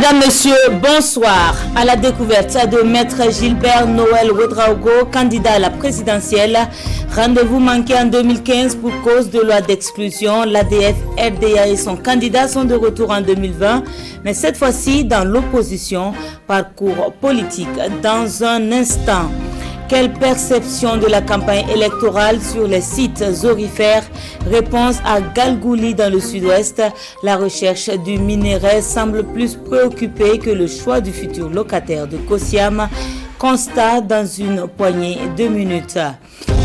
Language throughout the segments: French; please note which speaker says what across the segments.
Speaker 1: Mesdames, Messieurs, bonsoir. À la découverte de Maître Gilbert Noël Ouédraogo, candidat à la présidentielle. Rendez-vous manqué en 2015 pour cause de loi d'exclusion. L'ADF, RDA et son candidat sont de retour en 2020, mais cette fois-ci dans l'opposition. Parcours politique dans un instant. Quelle perception de la campagne électorale sur les sites aurifères? Réponse à Galgouli dans le sud-ouest. La recherche du minerai semble plus préoccupée que le choix du futur locataire de Kosiam. Constat dans une poignée de minutes.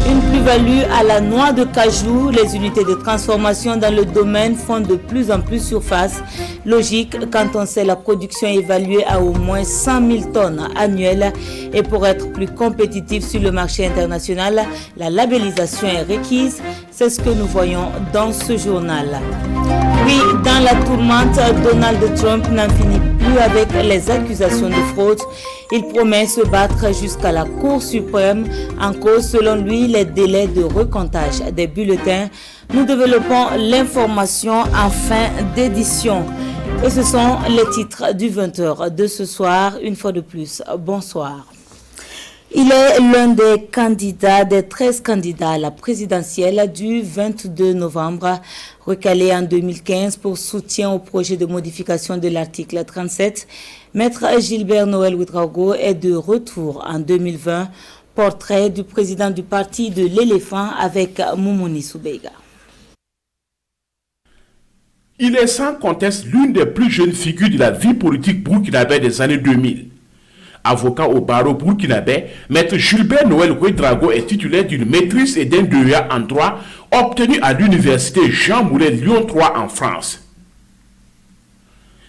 Speaker 1: Une plus-value à la noix de cajou. Les unités de transformation dans le domaine font de plus en plus surface. Logique quand on sait la production évaluée à au moins 100 000 tonnes annuelles. Et pour être plus compétitif sur le marché international, la labellisation est requise. C'est ce que nous voyons dans ce journal. Puis, dans la tourmente, Donald Trump n'en finit plus avec les accusations de fraude. Il promet se battre jusqu'à la Cour suprême. En cause, selon lui, les délais de recomptage des bulletins. Nous développons l'information en fin d'édition. Et ce sont les titres du 20h de ce soir. Une fois de plus, bonsoir. Il est l'un des candidats, des 13 candidats à la présidentielle du 22 novembre, recalé en 2015 pour soutien au projet de modification de l'article 37. Maître Gilbert Noël Ouédraogo est de retour en 2020. Portrait du président du parti de l'éléphant avec Moumouni Soubeiga.
Speaker 2: Il est sans conteste l'une des plus jeunes figures de la vie politique burkinabé des années 2000. Avocat au barreau burkinabé, Maître Gilbert Noël Ouédraogo est titulaire d'une maîtrise et d'un DEA en droit obtenu à l'université Jean Moulin Lyon 3 en France.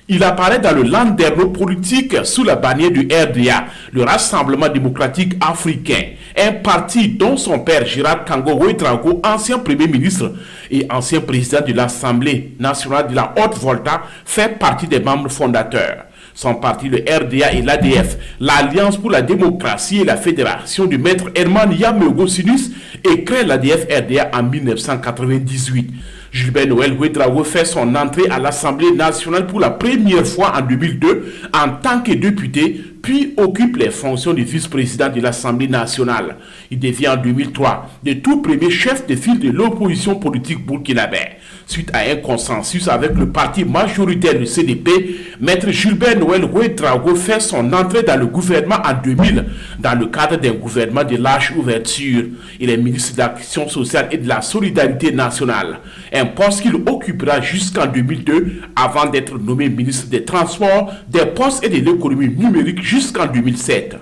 Speaker 2: Il apparaît dans le landerneau politique sous la bannière du RDA, le Rassemblement démocratique africain, un parti dont son père Gérard Kango Ouédraogo, ancien premier ministre et ancien président de l'Assemblée nationale de la Haute-Volta, fait partie des membres fondateurs. Son parti, le RDA et l'ADF, l'Alliance pour la démocratie et la Fédération du maître Herman Yameogo Sinus, et crée l'ADF-RDA en 1998. Gilbert Noël Ouédraogo fait son entrée à l'Assemblée nationale pour la première fois en 2002 en tant que député, puis occupe les fonctions de vice-président de l'Assemblée nationale. Il devient en 2003 le tout premier chef de file de l'opposition politique burkinabé. Suite à un consensus avec le parti majoritaire du CDP, Maître Gilbert Noël Ouédraogo fait son entrée dans le gouvernement en 2000, dans le cadre d'un gouvernement de large ouverture. Il est ministre de l'Action sociale et de la solidarité nationale, un poste qu'il occupera jusqu'en 2002 avant d'être nommé ministre des Transports, des Postes et de l'économie numérique jusqu'en 2007.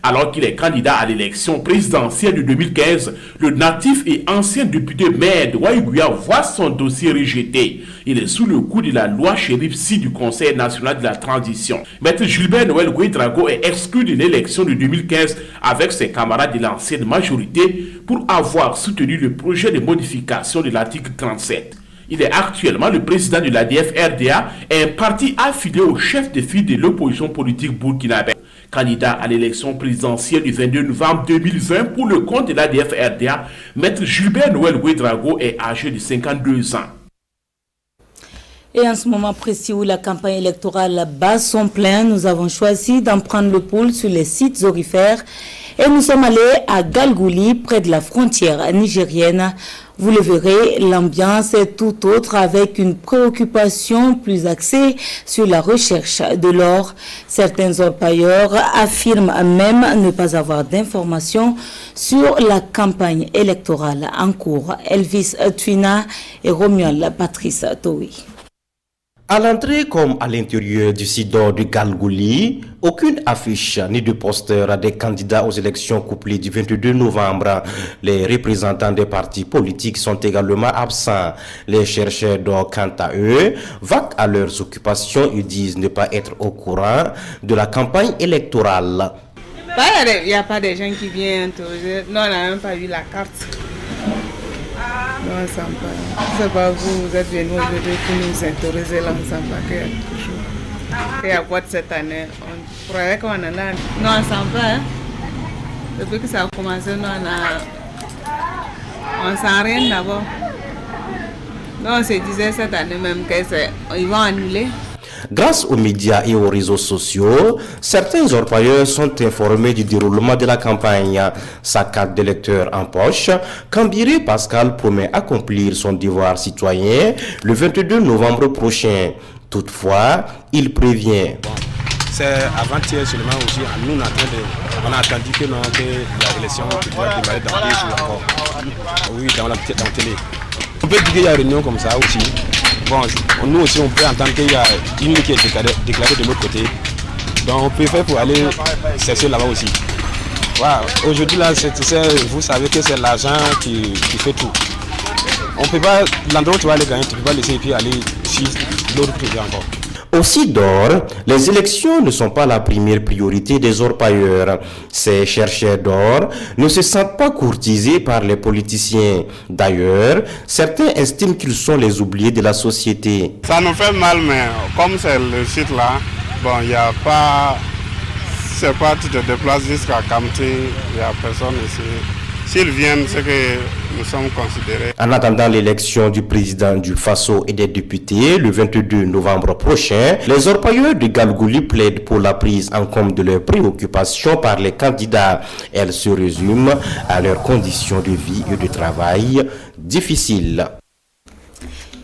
Speaker 2: Alors qu'il est candidat à l'élection présidentielle de 2015, le natif et ancien député maire de Waïgouya voit son dossier rejeté. Il est sous le coup de la loi Chérif Sy du Conseil national de la transition. Maître Gilbert Noël Ouédraogo est exclu de l'élection de 2015 avec ses camarades de l'ancienne majorité pour avoir soutenu le projet de modification de l'article 37. Il est actuellement le président de l'ADF-RDA, un parti affilié au chef de file de l'opposition politique burkinabé. Candidat à l'élection présidentielle du 22 novembre 2020 pour le compte de l'ADF-RDA, Maître Gilbert Noël Ouédraogo est âgé de 52 ans.
Speaker 1: Et en ce moment précis où la campagne électorale bat son plein, nous avons choisi d'en prendre le pouls sur les sites aurifères et nous sommes allés à Galgouli, près de la frontière nigérienne. Vous le verrez, l'ambiance est tout autre avec une préoccupation plus axée sur la recherche de l'or. Certains orpailleurs affirment même ne pas avoir d'informations sur la campagne électorale en cours. Elvis Twina et Romuald Patrice Toui.
Speaker 3: À l'entrée comme à l'intérieur du site d'or de Galgouli, aucune affiche ni de poster des candidats aux élections couplées du 22 novembre. Les représentants des partis politiques sont également absents. Les chercheurs d'or, quant à eux, vaquent à leurs occupations et disent ne pas être au courant de la campagne électorale.
Speaker 4: Il n'y a pas de gens qui viennent interroger. Non, on n'a même pas vu la carte. Non, on ne sent pas. C'est pas vous êtes venus aujourd'hui pour nous interroger là, on ne sent pas qu'il y a toujours. Il y a quoi de cette année? On croyait qu'on en a. Non, on ne sent pas. Hein? Depuis que ça a commencé, nous, on ne sent rien d'abord. Non, on se disait cette année même qu'ils vont annuler.
Speaker 3: Grâce aux médias et aux réseaux sociaux, certains orpailleurs sont informés du déroulement de la campagne. Sa carte d'électeur en poche, Kambiré Pascal promet accomplir son devoir citoyen le 22 novembre prochain. Toutefois, il prévient.
Speaker 5: C'est avant-hier seulement aussi, nous on a attendu que l'élection doit démarrer dans 2 jours encore. Oui, dans la télé. On peut dire qu'il y a une réunion comme ça aussi. Bon, nous aussi on peut entendre qu'il y a une qui est déclarée de notre côté. Donc on préfère pour aller chercher là-bas aussi. Voilà. Aujourd'hui là, vous savez que c'est l'argent qui fait tout. On peut pas, l'endroit où tu vas aller gagner, tu ne peux pas laisser et puis aller sur l'autre privé encore.
Speaker 3: Au Sidor, les élections ne sont pas la première priorité des orpailleurs. Ces chercheurs d'or ne se sentent pas courtisés par les politiciens. D'ailleurs, certains estiment qu'ils sont les oubliés de la société.
Speaker 6: Ça nous fait mal, mais comme c'est le site là, bon, il n'y a pas... C'est pas, tu te déplaces jusqu'à Kamti, il n'y a personne ici. S'ils viennent, c'est que nous sommes considérés.
Speaker 3: En attendant l'élection du président du Faso et des députés le 22 novembre prochain, les orpailleurs de Galgouli plaident pour la prise en compte de leurs préoccupations par les candidats. Elles se résument à leurs conditions de vie et de travail difficiles.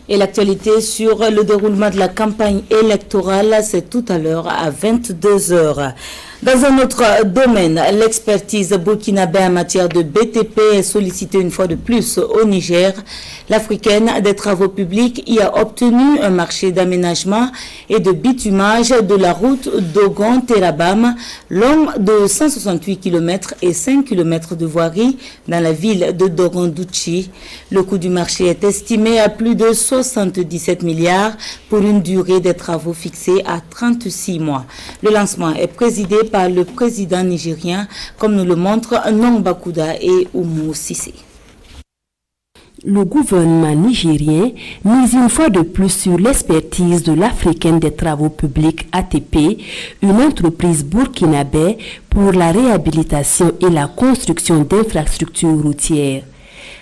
Speaker 1: Et l'actualité sur le déroulement de la campagne électorale, c'est tout à l'heure à 22h. Dans un autre domaine, l'expertise burkinabé en matière de BTP est sollicitée une fois de plus au Niger. L'Africaine des travaux publics y a obtenu un marché d'aménagement et de bitumage de la route Dogon-Terabam, longue de 168 km et 5 km de voirie dans la ville de Dogondouchi. Le coût du marché est estimé à plus de 77 milliards pour une durée des travaux fixée à 36 mois. Le lancement est présidé par le président nigérien, comme nous le montrent Nong Bakouda et Oumou Sissé.
Speaker 7: Le gouvernement nigérien mise une fois de plus sur l'expertise de l'Africaine des travaux publics ATP, une entreprise burkinabé pour la réhabilitation et la construction d'infrastructures routières.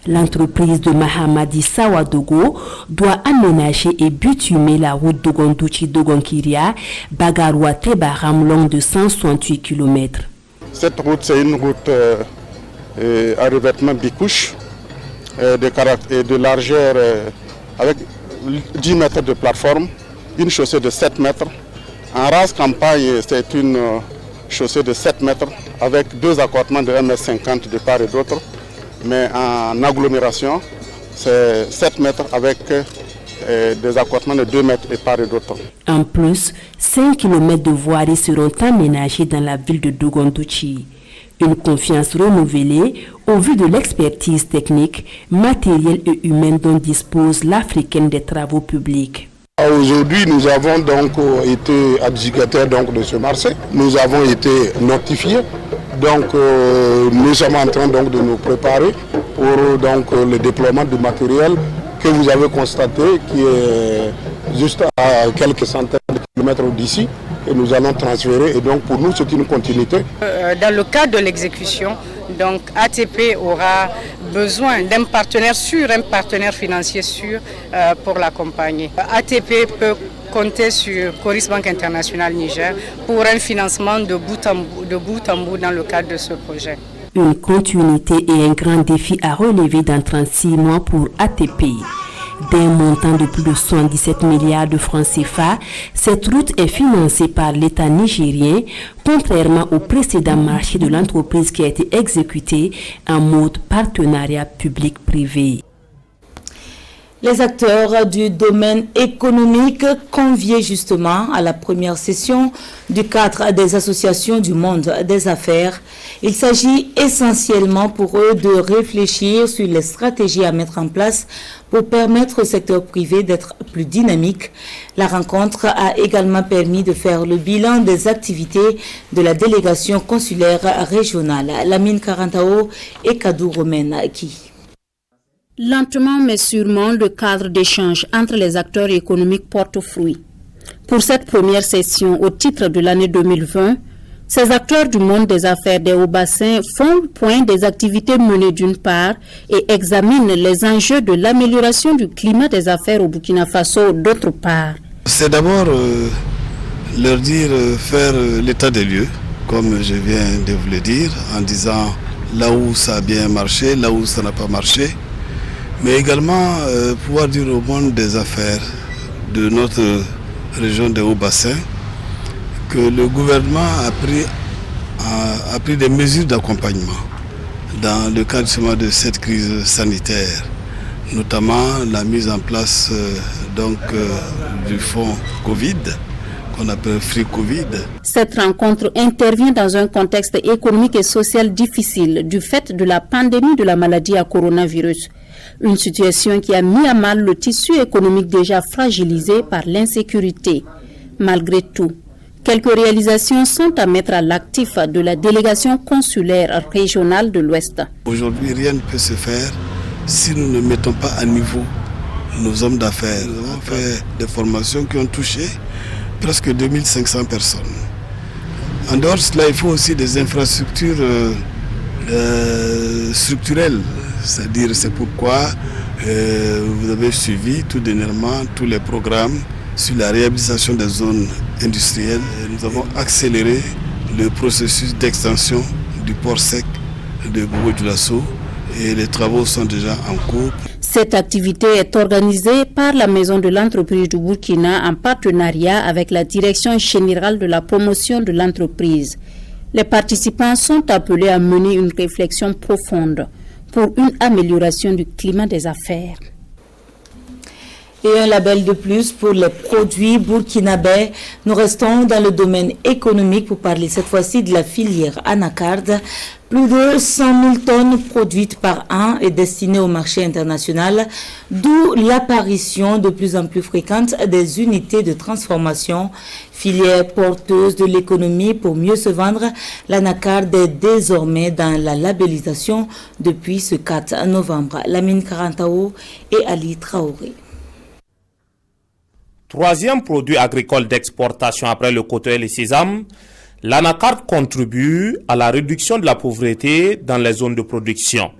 Speaker 7: L'entreprise de Mahamadi Sawadogo doit aménager et bitumer la route Dogondouchi-Dogonkiria, Bagaroua-Tebaram, longue de 168 km.
Speaker 6: Cette route, c'est une route à revêtement bicouche de largeur avec 10 mètres de plateforme, une chaussée de 7 mètres. En race campagne, c'est une chaussée de 7 mètres avec 2 accotements de 1,50 m de part et d'autre. Mais en agglomération, c'est 7 mètres avec des accotements de 2 mètres de part et d'autre.
Speaker 7: En plus, 5 km de voiries seront aménagées dans la ville de Dogondouchi. Une confiance renouvelée au vu de l'expertise technique, matérielle et humaine dont dispose l'Africaine des travaux publics.
Speaker 6: Aujourd'hui, nous avons donc été adjudicataires de ce marché. Nous avons été notifiés. Donc, nous sommes en train de nous préparer pour le déploiement du matériel que vous avez constaté, qui est juste à quelques centaines de kilomètres d'ici, et nous allons transférer. Et donc, pour nous, c'est une continuité.
Speaker 8: Dans le cadre de l'exécution, donc ATP aura besoin d'un partenaire sûr, un partenaire financier sûr pour l'accompagner. ATP peut compter sur Coris Banque Internationale Niger pour un financement de bout en bout dans le cadre de ce projet.
Speaker 7: Une continuité et un grand défi à relever dans 36 mois pour ATP. D'un montant de plus de 77 milliards de francs CFA, cette route est financée par l'État nigérien, contrairement au précédent marché de l'entreprise qui a été exécuté en mode partenariat public-privé.
Speaker 1: Les acteurs du domaine économique conviés justement à la première session du cadre des associations du monde des affaires. Il s'agit essentiellement pour eux de réfléchir sur les stratégies à mettre en place pour permettre au secteur privé d'être plus dynamique. La rencontre a également permis de faire le bilan des activités de la délégation consulaire régionale. Lamine Karantao et Kadou Romaine qui.
Speaker 9: Lentement mais sûrement, le cadre d'échange entre les acteurs économiques porte fruit. Pour cette première session au titre de l'année 2020, ces acteurs du monde des affaires des hauts-bassins font le point des activités menées d'une part et examinent les enjeux de l'amélioration du climat des affaires au Burkina Faso d'autre part.
Speaker 10: C'est d'abord leur dire, faire l'état des lieux, comme je viens de vous le dire, en disant là où ça a bien marché, là où ça n'a pas marché, mais également pouvoir dire au monde des affaires de notre région de Haut-Bassin que le gouvernement a pris des mesures d'accompagnement dans le cadre de cette crise sanitaire, notamment la mise en place du fonds Covid, qu'on appelle Free Covid.
Speaker 9: Cette rencontre intervient dans un contexte économique et social difficile du fait de la pandémie de la maladie à coronavirus. Une situation qui a mis à mal le tissu économique déjà fragilisé par l'insécurité. Malgré tout, quelques réalisations sont à mettre à l'actif de la délégation consulaire régionale de l'Ouest.
Speaker 10: Aujourd'hui, rien ne peut se faire si nous ne mettons pas à niveau nos hommes d'affaires. Nous avons fait des formations qui ont touché presque 2500 personnes. En dehors de cela, il faut aussi des infrastructures structurelles. C'est-à-dire, c'est pourquoi vous avez suivi tout dernièrement tous les programmes sur la réhabilitation des zones industrielles. Nous avons accéléré le processus d'extension du port sec de Bobo-Dioulasso et les travaux sont déjà en cours.
Speaker 9: Cette activité est organisée par la Maison de l'entreprise du Burkina en partenariat avec la Direction générale de la promotion de l'entreprise. Les participants sont appelés à mener une réflexion profonde pour une amélioration du climat des affaires.
Speaker 1: Et un label de plus pour les produits burkinabés. Nous restons dans le domaine économique pour parler cette fois-ci de la filière anacarde. Plus de 100 000 tonnes produites par an et destinées au marché international, d'où l'apparition de plus en plus fréquente des unités de transformation. Filière porteuse de l'économie pour mieux se vendre, l'anacarde est désormais dans la labellisation depuis ce 4 novembre. Lamine Karantao et Ali Traoré.
Speaker 11: Troisième produit agricole d'exportation après le coton et le sésame, l'anacarde contribue à la réduction de la pauvreté dans les zones de production.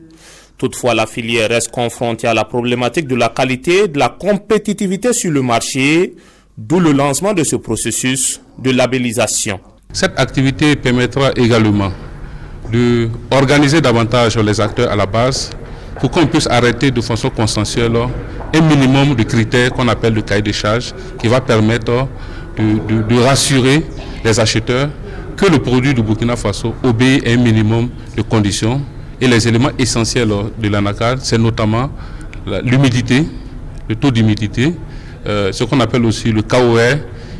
Speaker 11: Toutefois, la filière reste confrontée à la problématique de la qualité et de la compétitivité sur le marché, d'où le lancement de ce processus de labellisation.
Speaker 12: Cette activité permettra également d'organiser davantage les acteurs à la base pour qu'on puisse arrêter de façon consensuelle un minimum de critères qu'on appelle le cahier des charges qui va permettre de rassurer les acheteurs que le produit du Burkina Faso obéit à un minimum de conditions. Et les éléments essentiels de l'anacarde, c'est notamment l'humidité, le taux d'humidité, ce qu'on appelle aussi le KOR.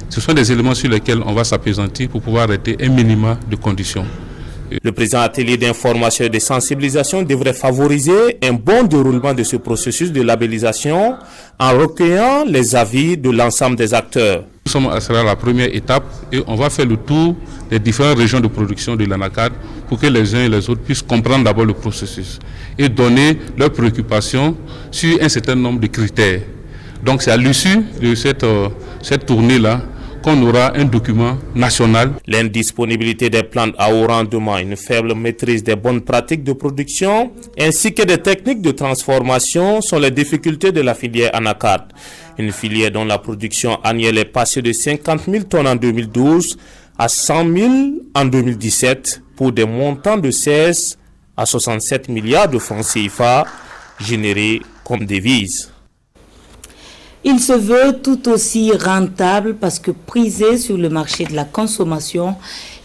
Speaker 12: Ce sont des éléments sur lesquels on va s'appesantir pour pouvoir arrêter un minimum de conditions.
Speaker 11: Le présent atelier d'information et de sensibilisation devrait favoriser un bon déroulement de ce processus de labellisation en recueillant les avis de l'ensemble des acteurs.
Speaker 12: Nous sommes à la première étape et on va faire le tour des différentes régions de production de l'anacarde pour que les uns et les autres puissent comprendre d'abord le processus et donner leurs préoccupations sur un certain nombre de critères. Donc c'est à l'issue de cette tournée-là qu'on aura un document national.
Speaker 11: L'indisponibilité des plantes à haut rendement, une faible maîtrise des bonnes pratiques de production, ainsi que des techniques de transformation sont les difficultés de la filière anacarde. Une filière dont la production annuelle est passée de 50 000 tonnes en 2012 à 100 000 en 2017 pour des montants de 16 à 67 milliards de francs CFA générés comme devises.
Speaker 1: Il se veut tout aussi rentable parce que prisé sur le marché de la consommation.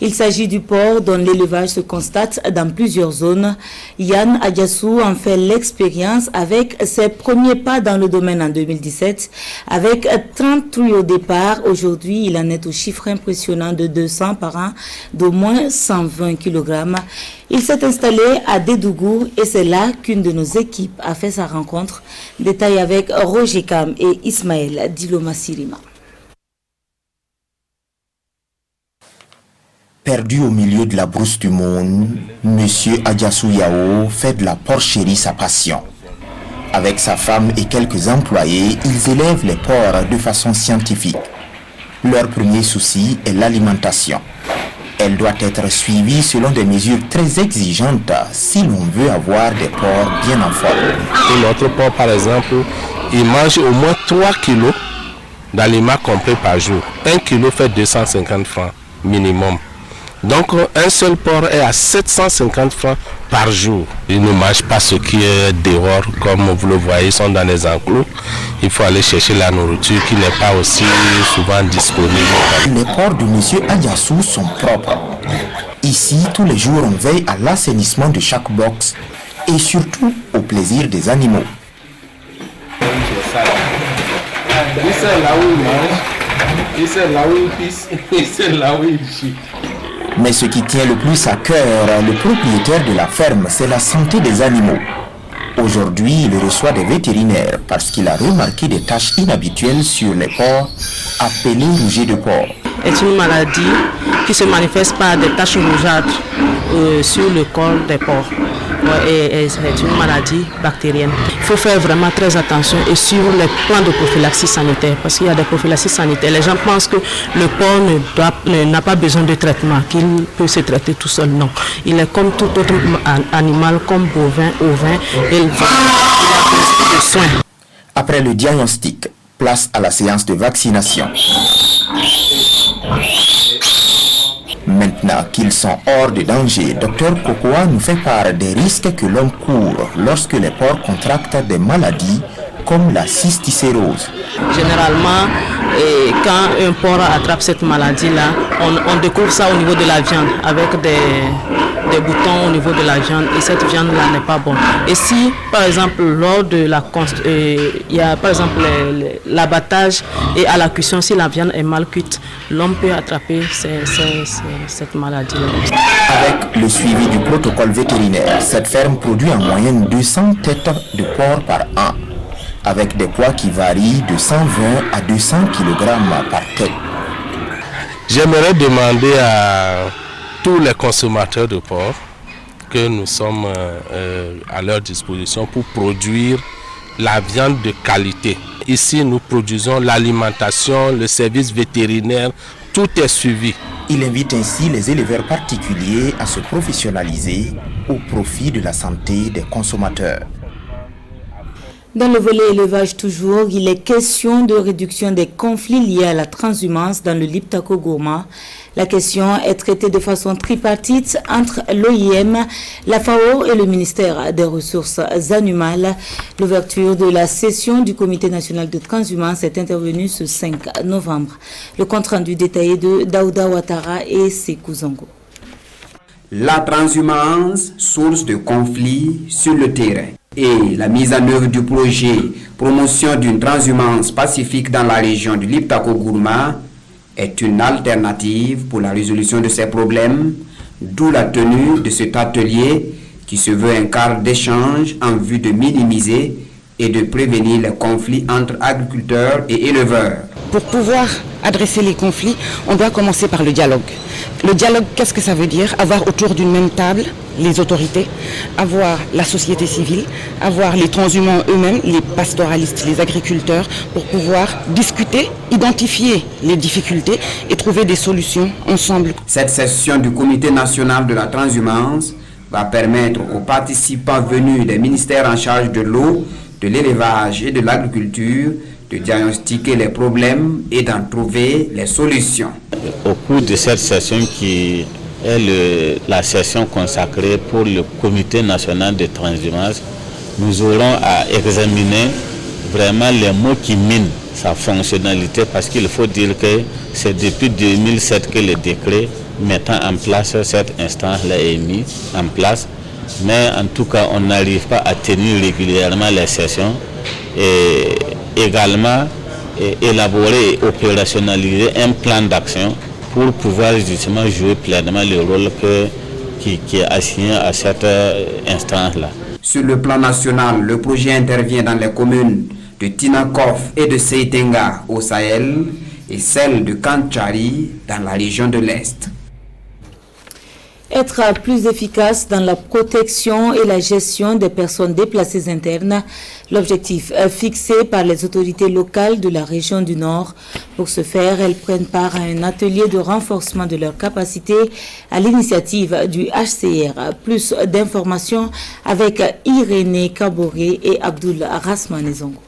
Speaker 1: Il s'agit du porc dont l'élevage se constate dans plusieurs zones. Yann Adjassou en fait l'expérience avec ses premiers pas dans le domaine en 2017. Avec 30 truies au départ, aujourd'hui il en est au chiffre impressionnant de 200 par an, d'au moins 120 kg. Il s'est installé à Dédougou et c'est là qu'une de nos équipes a fait sa rencontre. Détail avec Roger Kam et Ismaël Diloma Sirima.
Speaker 13: Perdu au milieu de la brousse du monde, Monsieur Adjassou Yao fait de la porcherie sa passion. Avec sa femme et quelques employés, ils élèvent les porcs de façon scientifique. Leur premier souci est l'alimentation. Elle doit être suivie selon des mesures très exigeantes si l'on veut avoir des porcs bien en forme.
Speaker 14: Et notre porc, par exemple, il mange au moins 3 kilos d'aliments complets par jour. 1 kilo fait 250 francs minimum. Donc un seul porc est à 750 francs par jour. Ils ne mangent pas ce qui est dehors, comme vous le voyez, ils sont dans les enclos. Il faut aller chercher la nourriture qui n'est pas aussi souvent disponible.
Speaker 13: Les porcs de M. Adjassou sont propres. Ici, tous les jours, on veille à l'assainissement de chaque box et surtout au plaisir des animaux.
Speaker 14: C'est là où il mange, c'est là où il pisse, c'est là où il chie.
Speaker 13: Mais ce qui tient le plus à cœur le propriétaire de la ferme, c'est la santé des animaux. Aujourd'hui, il reçoit des vétérinaires parce qu'il a remarqué des taches inhabituelles sur les porcs, appelées rouget de porc.
Speaker 15: C'est une maladie qui se manifeste par des taches rougeâtres sur le corps des porcs. Et c'est une maladie bactérienne. Il faut faire vraiment très attention et suivre les plans de prophylaxie sanitaire parce qu'il y a des prophylaxies sanitaires. Les gens pensent que le porc n'a pas besoin de traitement, qu'il peut se traiter tout seul. Non, il est comme tout autre animal, comme bovin, ovin, éleveur. Il a besoin de soins.
Speaker 13: Après le diagnostic, place à la séance de vaccination. Maintenant qu'ils sont hors de danger, Dr Kokoa nous fait part des risques que l'on court lorsque les porcs contractent des maladies comme la cysticérose.
Speaker 15: Généralement, quand un porc attrape cette maladie-là, on découvre ça au niveau de la viande avec des boutons au niveau de la viande et cette viande-là n'est pas bonne. Et si, par exemple, lors de il y a par exemple l'abattage et à la cuisson, si la viande est mal cuite, l'homme peut attraper cette maladie-là.
Speaker 13: Avec le suivi du protocole vétérinaire, cette ferme produit en moyenne 200 têtes de porc par an, avec des poids qui varient de 120 à 200 kg par tête.
Speaker 14: J'aimerais demander à tous les consommateurs de porc que nous sommes à leur disposition pour produire la viande de qualité. Ici, nous produisons l'alimentation, le service vétérinaire, tout est suivi.
Speaker 13: Il invite ainsi les éleveurs particuliers à se professionnaliser au profit de la santé des consommateurs.
Speaker 1: Dans le volet élevage toujours, il est question de réduction des conflits liés à la transhumance dans le Liptako-Gourma. La question est traitée de façon tripartite entre l'OIM, la FAO et le ministère des Ressources animales. L'ouverture de la session du Comité national de transhumance est intervenue ce 5 novembre. Le compte-rendu détaillé de Daouda Ouattara et Sekou Zongo.
Speaker 16: La transhumance, source de conflits sur le terrain. Et la mise en œuvre du projet promotion d'une transhumance pacifique dans la région du Liptako-Gourma est une alternative pour la résolution de ces problèmes, d'où la tenue de cet atelier qui se veut un cadre d'échange en vue de minimiser et de prévenir les conflits entre agriculteurs et éleveurs.
Speaker 17: Pour pouvoir adresser les conflits, on doit commencer par le dialogue. Le dialogue, qu'est-ce que ça veut dire? Avoir autour d'une même table les autorités, avoir la société civile, avoir les transhumants eux-mêmes, les pastoralistes, les agriculteurs, pour pouvoir discuter, identifier les difficultés et trouver des solutions ensemble.
Speaker 16: Cette session du Comité national de la transhumance va permettre aux participants venus des ministères en charge de l'eau, de l'élevage et de l'agriculture de diagnostiquer les problèmes et d'en trouver les solutions.
Speaker 18: Au cours de cette session qui est la session consacrée pour le Comité national de transhumance, nous aurons à examiner vraiment les mots qui minent sa fonctionnalité, parce qu'il faut dire que c'est depuis 2007 que le décret mettant en place cette instance-là est mis en place, mais en tout cas on n'arrive pas à tenir régulièrement les sessions et également élaborer et opérationnaliser un plan d'action pour pouvoir justement jouer pleinement le rôle qui est assigné à cette instance-là.
Speaker 16: Sur le plan national, le projet intervient dans les communes de Tinakof et de Seitenga au Sahel et celle de Kantchari dans la région de l'Est.
Speaker 1: Être plus efficace dans la protection et la gestion des personnes déplacées internes, l'objectif fixé par les autorités locales de la région du Nord. Pour ce faire, elles prennent part à un atelier de renforcement de leurs capacités à l'initiative du HCR. Plus d'informations avec Irénée Kaboré et Abdoul Rasmanezongo.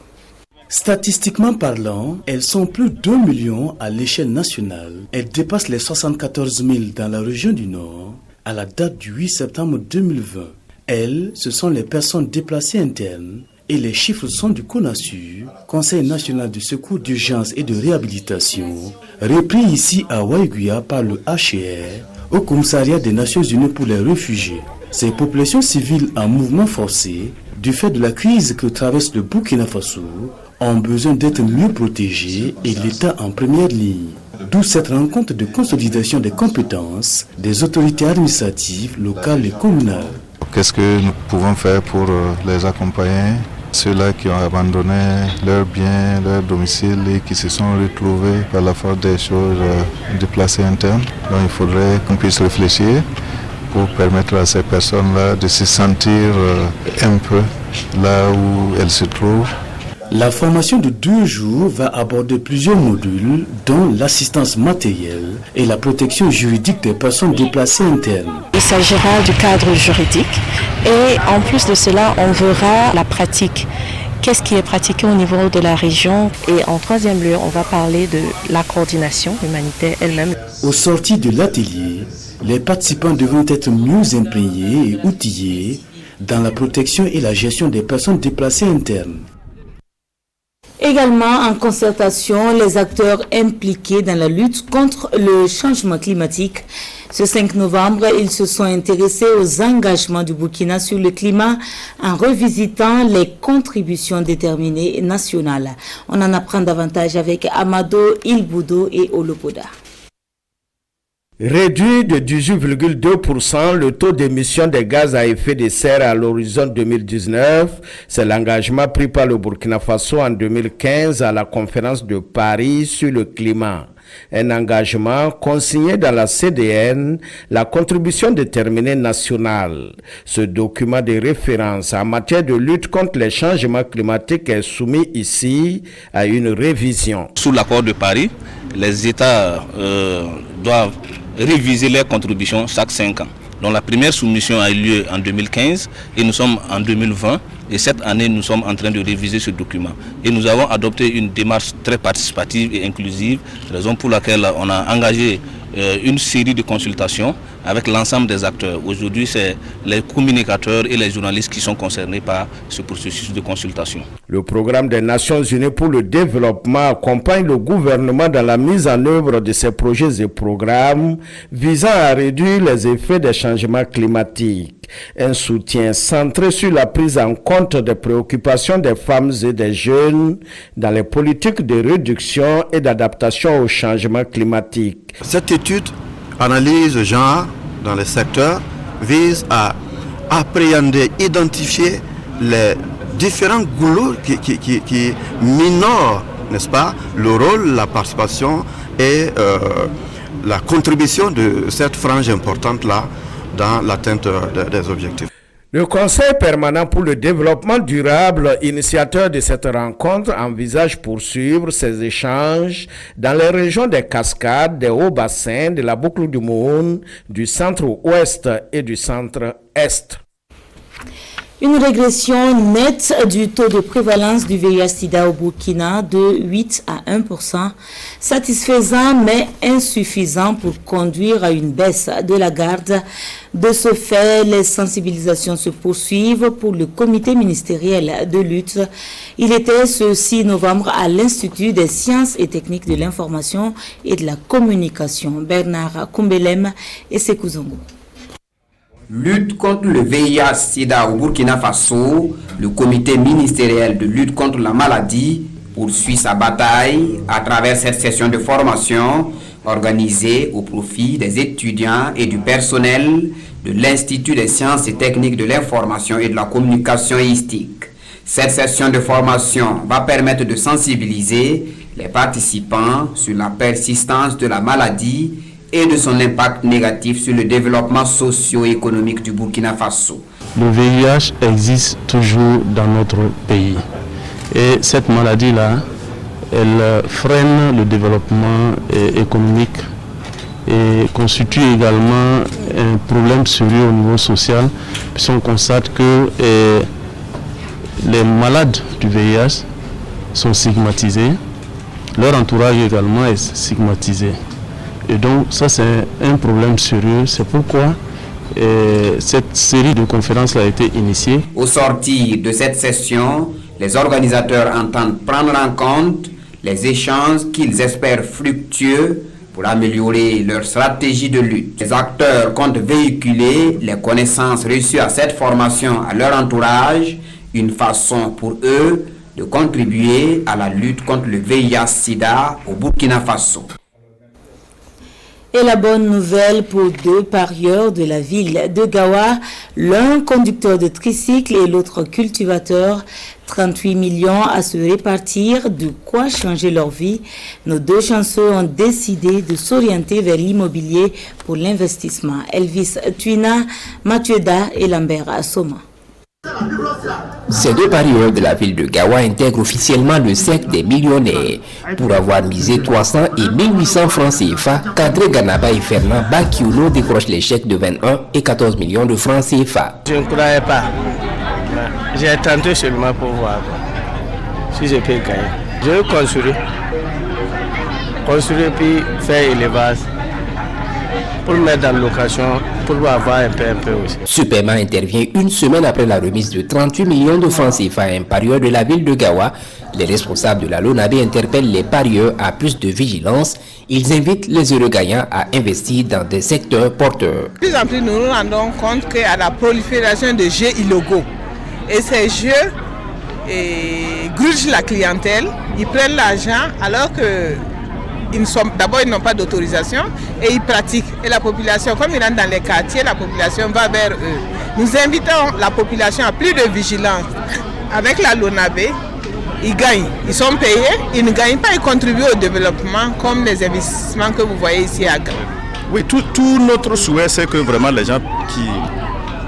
Speaker 19: Statistiquement parlant, elles sont plus d'1 million à l'échelle nationale. Elles dépassent les 74 000 dans la région du Nord à la date du 8 septembre 2020. Elles, ce sont les personnes déplacées internes et les chiffres sont du CONASUR, Conseil national de secours d'urgence et de réhabilitation, repris ici à Waiguya par le HCR, au commissariat des Nations Unies pour les réfugiés. Ces populations civiles en mouvement forcé, du fait de la crise que traverse le Burkina Faso, ont besoin d'être mieux protégées et l'État en première ligne. D'où cette rencontre de consolidation des compétences des autorités administratives locales et communales.
Speaker 20: Qu'est-ce que nous pouvons faire pour les accompagner, ceux-là qui ont abandonné leurs biens, leur domicile et qui se sont retrouvés par la force des choses déplacés internes. Donc il faudrait qu'on puisse réfléchir pour permettre à ces personnes-là de se sentir un peu là où elles se trouvent.
Speaker 19: La formation de 2 jours va aborder plusieurs modules, dont l'assistance matérielle et la protection juridique des personnes déplacées internes.
Speaker 21: Il s'agira du cadre juridique et en plus de cela, on verra la pratique. Qu'est-ce qui est pratiqué au niveau de la région? Et en 3e lieu, on va parler de la coordination humanitaire elle-même.
Speaker 19: Au sorti de l'atelier, les participants devront être mieux imprégnés et outillés dans la protection et la gestion des personnes déplacées internes.
Speaker 1: Également en concertation, les acteurs impliqués dans la lutte contre le changement climatique. Ce 5 novembre, ils se sont intéressés aux engagements du Burkina sur le climat en revisitant les contributions déterminées nationales. On en apprend davantage avec Amado Ilboudo et Olopoda.
Speaker 22: Réduire de 18,2% le taux d'émission des gaz à effet de serre à l'horizon 2019, c'est l'engagement pris par le Burkina Faso en 2015 à la conférence de Paris sur le climat. Un engagement consigné dans la CDN, la contribution déterminée nationale. Ce document de référence en matière de lutte contre les changements climatiques est soumis ici à une révision.
Speaker 23: Sous l'accord de Paris, les États doivent réviser leurs contributions chaque 5 ans. Donc la première soumission a eu lieu en 2015 et nous sommes en 2020 et cette année nous sommes en train de réviser ce document. Et nous avons adopté une démarche très participative et inclusive, raison pour laquelle on a engagé une série de consultations avec l'ensemble des acteurs. Aujourd'hui, c'est les communicateurs et les journalistes qui sont concernés par ce processus de consultation.
Speaker 22: Le programme des Nations Unies pour le développement accompagne le gouvernement dans la mise en œuvre de ces projets et programmes visant à réduire les effets des changements climatiques. Un soutien centré sur la prise en compte des préoccupations des femmes et des jeunes dans les politiques de réduction et d'adaptation au changement climatique.
Speaker 24: Cette étude analyse le genre dans les secteurs, vise à appréhender, identifier les différents goulots qui minorent, n'est-ce pas, le rôle, la participation et la contribution de cette frange importante-là dans l'atteinte des objectifs.
Speaker 22: Le Conseil permanent pour le développement durable, initiateur de cette rencontre, envisage poursuivre ces échanges dans les régions des Cascades, des Hauts-Bassins, de la Boucle du Moun, du centre-ouest et du centre-est.
Speaker 1: Une régression nette du taux de prévalence du VIH-Sida au Burkina de 8 à 1%, satisfaisant mais insuffisant pour conduire à une baisse de la garde. De ce fait, les sensibilisations se poursuivent pour le comité ministériel de lutte. Il était ce 6 novembre à l'Institut des sciences et techniques de l'information et de la communication. Bernard Kumbelem et Sekou Zongo.
Speaker 16: Lutte contre le VIH-Sida au Burkina Faso, le comité ministériel de lutte contre la maladie poursuit sa bataille à travers cette session de formation organisée au profit des étudiants et du personnel de l'Institut des sciences et techniques de l'information et de la communication ISTIC. Cette session de formation va permettre de sensibiliser les participants sur la persistance de la maladie et de son impact négatif sur le développement socio-économique du Burkina Faso.
Speaker 25: Le VIH existe toujours dans notre pays. Et cette maladie-là, elle freine le développement économique et constitue également un problème sérieux au niveau social, puisqu'on constate que les malades du VIH sont stigmatisés, leur entourage également est stigmatisé. Et donc ça c'est un problème sérieux, c'est pourquoi cette série de conférences a été initiée.
Speaker 16: Au sortir de cette session, les organisateurs entendent prendre en compte les échanges qu'ils espèrent fructueux pour améliorer leur stratégie de lutte. Les acteurs comptent véhiculer les connaissances reçues à cette formation à leur entourage, une façon pour eux de contribuer à la lutte contre le VIH-Sida au Burkina Faso.
Speaker 1: Et la bonne nouvelle pour deux parieurs de la ville de Gawa, l'un conducteur de tricycle et l'autre cultivateur, 38 millions à se répartir, de quoi changer leur vie. Nos deux chanceux ont décidé de s'orienter vers l'immobilier pour l'investissement. Elvis Tuina, Mathieu Da et Lambert Assoma.
Speaker 2: Ces deux parieurs de la ville de Gawa intègrent officiellement le cercle des millionnaires. Pour avoir misé 300 et 1800 francs CFA, Kadre Ganaba et Fernand Bakioulo décrochent les chèques de 21 et 14 millions de francs CFA.
Speaker 3: Je ne croyais pas. J'ai tenté seulement pour voir si je peux gagner. Je veux construire puis faire élevage pour mettre dans la location, pour avoir un peu aussi.
Speaker 2: Ce paiement intervient une semaine après la remise de 38 millions de francs CFA à un parieur de la ville de Gawa. Les responsables de la LONABE interpellent les parieurs à plus de vigilance. Ils invitent les heureux gagnants à investir dans des secteurs porteurs.
Speaker 4: De plus en plus, nous nous rendons compte qu'il y a la prolifération de jeux illégaux. Et ces jeux grugent la clientèle, ils prennent l'argent alors que d'abord, ils n'ont pas d'autorisation et ils pratiquent. Et la population, comme ils rentrent dans les quartiers, la population va vers eux. Nous invitons la population à plus de vigilance. Avec la LONABE, ils gagnent. Ils sont payés, ils ne gagnent pas, ils contribuent au développement comme les investissements que vous voyez ici à Gawa.
Speaker 5: Oui, tout notre souhait, c'est que vraiment les gens qui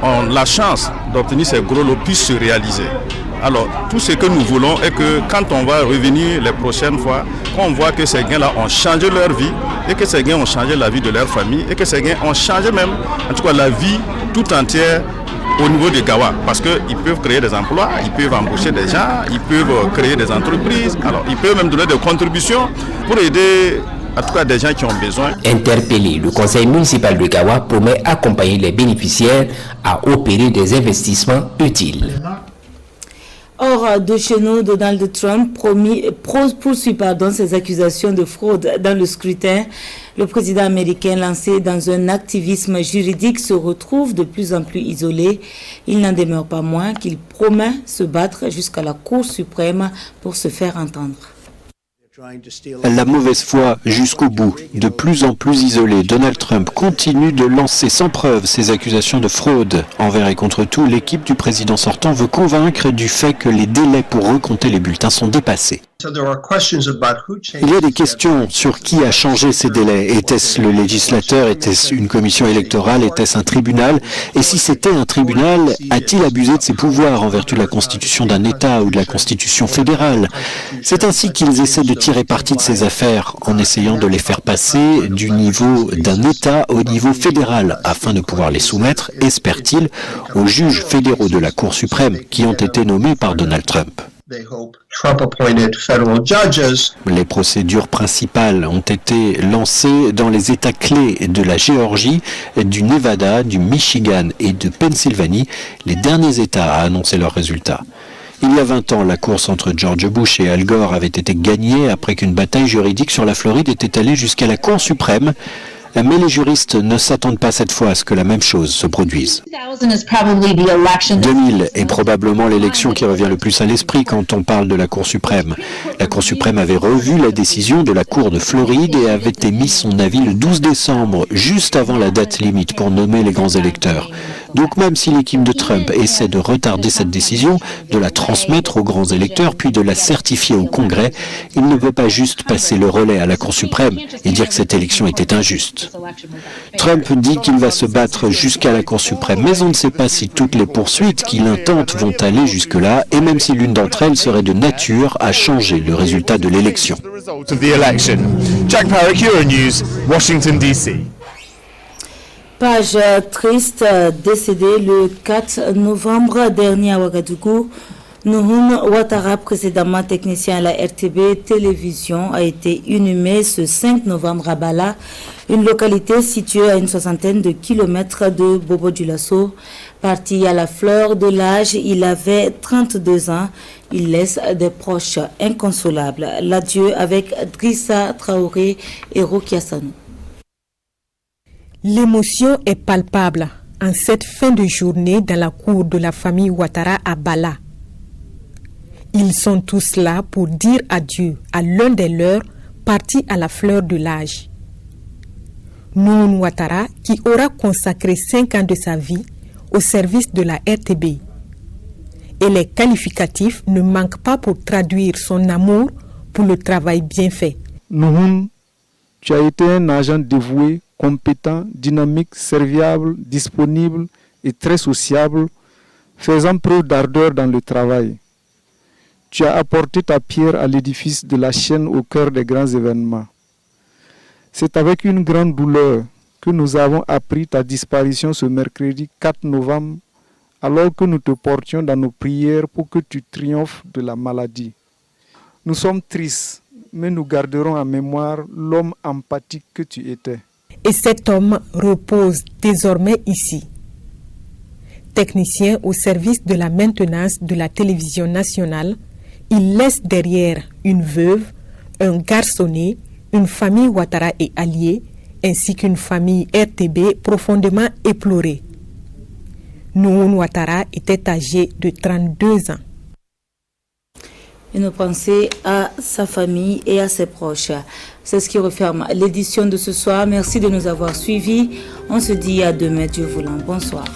Speaker 5: ont la chance d'obtenir ces gros lots puissent se réaliser. Alors, tout ce que nous voulons est que quand on va revenir les prochaines fois, qu'on voit que ces gains-là ont changé leur vie et que ces gains ont changé la vie de leur famille et que ces gains ont changé même, en tout cas, la vie tout entière au niveau de Gawa. Parce qu'ils peuvent créer des emplois, ils peuvent embaucher des gens, ils peuvent créer des entreprises, alors ils peuvent même donner des contributions pour aider en tout cas des gens qui ont besoin.
Speaker 2: Interpellé, le conseil municipal de Gawa promet accompagner les bénéficiaires à opérer des investissements utiles.
Speaker 1: Hors de chez nous, Donald Trump poursuit ses accusations de fraude dans le scrutin. Le président américain, lancé dans un activisme juridique, se retrouve de plus en plus isolé. Il n'en demeure pas moins qu'il promet se battre jusqu'à la Cour suprême pour se faire entendre.
Speaker 6: La mauvaise foi jusqu'au bout, de plus en plus isolé, Donald Trump continue de lancer sans preuve ses accusations de fraude. Envers et contre tout, l'équipe du président sortant veut convaincre du fait que les délais pour recompter les bulletins sont dépassés. Il y a des questions sur qui a changé ces délais. Était-ce le législateur? Était-ce une commission électorale? Était-ce un tribunal? Et si c'était un tribunal, a-t-il abusé de ses pouvoirs en vertu de la constitution d'un État ou de la constitution fédérale? C'est ainsi qu'ils essaient de tirer parti de ces affaires en essayant de les faire passer du niveau d'un État au niveau fédéral afin de pouvoir les soumettre, espère-t-il, aux juges fédéraux de la Cour suprême qui ont été nommés par Donald Trump. Les procédures principales ont été lancées dans les États clés de la Géorgie, du Nevada, du Michigan et de Pennsylvanie, les derniers États à annoncer leurs résultats. Il y a 20 ans, la course entre George Bush et Al Gore avait été gagnée après qu'une bataille juridique sur la Floride était allée jusqu'à la Cour suprême. Mais les juristes ne s'attendent pas cette fois à ce que la même chose se produise. 2000 est probablement l'élection qui revient le plus à l'esprit quand on parle de la Cour suprême. La Cour suprême avait revu la décision de la Cour de Floride et avait émis son avis le 12 décembre, juste avant la date limite pour nommer les grands électeurs. Donc même si l'équipe de Trump essaie de retarder cette décision, de la transmettre aux grands électeurs, puis de la certifier au Congrès, il ne peut pas juste passer le relais à la Cour suprême et dire que cette élection était injuste. Trump dit qu'il va se battre jusqu'à la Cour suprême, mais on ne sait pas si toutes les poursuites qu'il intente vont aller jusque-là, et même si l'une d'entre elles serait de nature à changer le résultat de l'élection.
Speaker 26: Jack Parrick, Euronews, Washington, D.C.
Speaker 1: Page triste, décédé le 4 novembre dernier à Ouagadougou. Nouhoun Ouattara, précédemment technicien à la RTB Télévision, a été inhumé ce 5 novembre à Bala, une localité située à une soixantaine de kilomètres de Bobo-Dioulasso. Parti à la fleur de l'âge, il avait 32 ans. Il laisse des proches inconsolables. L'adieu avec Drissa Traoré et Rokia Sanou.
Speaker 7: L'émotion est palpable en cette fin de journée dans la cour de la famille Ouattara à Bala. Ils sont tous là pour dire adieu à l'un des leurs parti à la fleur de l'âge. Nouhoun Ouattara, qui aura consacré 5 ans de sa vie au service de la RTB. Et les qualificatifs ne manquent pas pour traduire son amour pour le travail bien fait.
Speaker 8: Nouhoun, tu as été un agent dévoué, compétent, dynamique, serviable, disponible et très sociable, faisant preuve d'ardeur dans le travail. Tu as apporté ta pierre à l'édifice de la chaîne au cœur des grands événements. C'est avec une grande douleur que nous avons appris ta disparition ce mercredi 4 novembre, alors que nous te portions dans nos prières pour que tu triomphes de la maladie. Nous sommes tristes, mais nous garderons en mémoire l'homme empathique que tu étais.
Speaker 7: Et cet homme repose désormais ici. Technicien au service de la maintenance de la télévision nationale, il laisse derrière une veuve, un garçonnet, une famille Ouattara et alliés, ainsi qu'une famille RTB profondément éplorée. Nouhoun Ouattara était âgé de 32 ans.
Speaker 1: Et nos pensées à sa famille et à ses proches. C'est ce qui referme l'édition de ce soir. Merci de nous avoir suivis. On se dit à demain, Dieu voulant. Bonsoir.